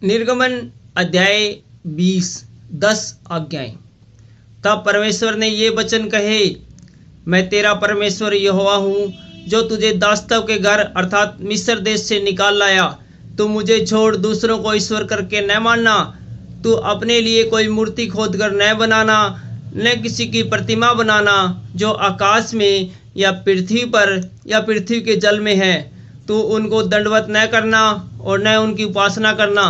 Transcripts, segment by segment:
निर्गमन अध्याय 20 10 आज्ञाएं। तब परमेश्वर ने ये वचन कहे, मैं तेरा परमेश्वर यहोवा हूँ जो तुझे दास्तव के घर अर्थात मिस्र देश से निकाल लाया। तू मुझे छोड़ दूसरों को ईश्वर करके न मानना। तू अपने लिए कोई मूर्ति खोद कर न बनाना, न किसी की प्रतिमा बनाना जो आकाश में या पृथ्वी पर या पृथ्वी के जल में है। तू उनको दंडवत न करना और न उनकी उपासना करना,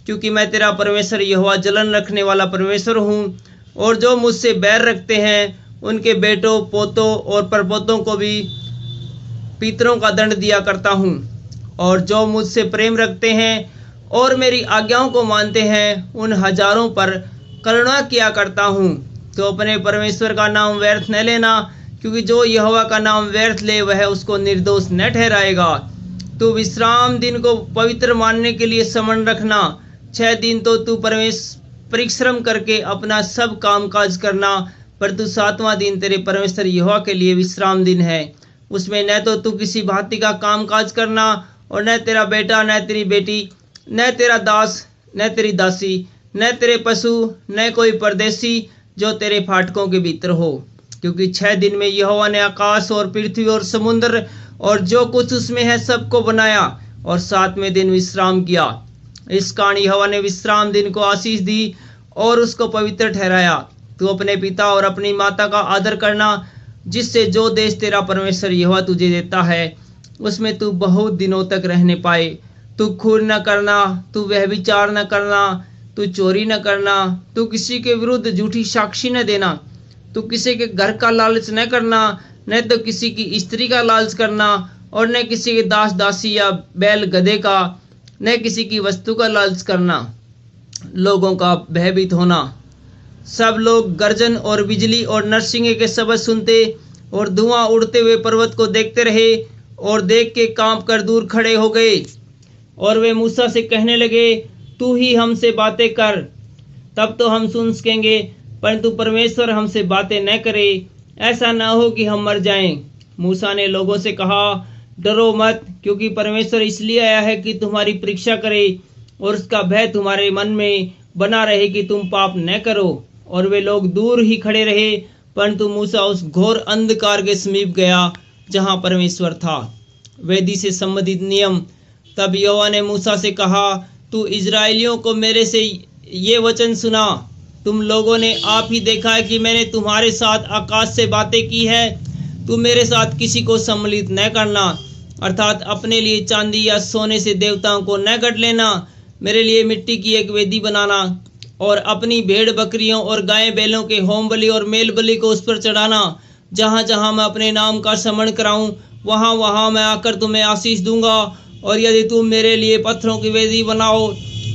क्योंकि मैं तेरा परमेश्वर यहोवा जलन रखने वाला परमेश्वर हूँ। और जो मुझसे बैर रखते हैं उनके बेटों, पोतों और परपोतों को भी पितरों का दंड दिया करता हूँ। और जो मुझसे प्रेम रखते हैं और मेरी आज्ञाओं को मानते हैं उन हजारों पर करुणा किया करता हूँ। तो अपने परमेश्वर का नाम व्यर्थ न लेना, क्योंकि जो यहोवा का नाम व्यर्थ ले वह उसको निर्दोष न ठहराएगा। तू विश्राम दिन को पवित्र मानने के लिए समन रखना। 6 दिन तो तू परिश्रम करके अपना सब काम काज करना, पर तू 7वां दिन तेरे परमेश्वर यहोवा के लिए विश्राम दिन है। उसमें न तो तू किसी भांति का काम काज करना, और न तेरा बेटा, न तेरी बेटी, न तेरा दास, न तेरी दासी, न तेरे पशु, न कोई परदेसी जो तेरे फाटकों के भीतर हो। क्योंकि 6 दिन में यहोवा ने आकाश और पृथ्वी और समुद्र और जो कुछ उसमें है सबको बनाया, और 7वें दिन विश्राम किया। इस कारण यहोवा ने विश्राम दिन को आशीष दी और उसको पवित्र ठहराया। तू अपने पिता और अपनी माता का आदर करना, जिससे जो देश तेरा परमेश्वर यहोवा तुझे देता है उसमें तू बहुत दिनों तक रहने पाए। तू खून न करना, तू व्यभिचार न करना, तू चोरी न करना, तू किसी के विरुद्ध झूठी साक्षी न देना, तू किसी के घर का लालच न करना, न तो किसी की स्त्री का लालच करना, और न किसी के दास दासी या बैल गधे का, न किसी की वस्तु का लालच करना। लोगों का भयभीत होना। सब लोग गर्जन और बिजली और नरसिंगे के शब्द सुनते और धुआं उड़ते हुए पर्वत को देखते रहे, और देख के कांप कर दूर खड़े हो गए। और वे मूसा से कहने लगे, तू ही हमसे बातें कर, तब तो हम सुन सकेंगे, परंतु परमेश्वर हमसे बातें न करे, ऐसा न हो कि हम मर जाएं। मूसा ने लोगों से कहा, डरो मत, क्योंकि परमेश्वर इसलिए आया है कि तुम्हारी परीक्षा करे और उसका भय तुम्हारे मन में बना रहे कि तुम पाप न करो। और वे लोग दूर ही खड़े रहे, परंतु मूसा उस घोर अंधकार के समीप गया जहां परमेश्वर था। वेदी से संबंधित नियम। तब यहोवा ने मूसा से कहा, तू इजराइलियों को मेरे से ये वचन सुना। तुम लोगों ने आप ही देखा है कि मैंने तुम्हारे साथ आकाश से बातें की है। तू मेरे साथ किसी को सम्मिलित न करना, अर्थात अपने लिए चांदी या सोने से देवताओं को न गढ़ लेना। मेरे लिए मिट्टी की एक वेदी बनाना, और अपनी भेड़ बकरियों और गाय बैलों के होम बलि और मेल बलि को उस पर चढ़ाना। जहाँ जहाँ मैं अपने नाम का स्मरण कराऊं वहाँ वहाँ मैं आकर तुम्हें आशीष दूंगा। और यदि तुम मेरे लिए पत्थरों की वेदी बनाओ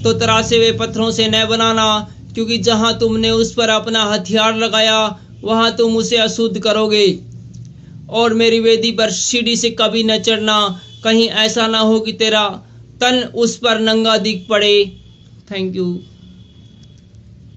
तो तरासे हुए पत्थरों से न बनाना, क्योंकि जहाँ तुमने उस पर अपना हथियार लगाया वहाँ तुम उसे अशुद्ध करोगे। और मेरी वेदी पर सीढ़ी से कभी न चढ़ना, कहीं ऐसा ना हो कि तेरा तन उस पर नंगा दिख पड़े। Thank you.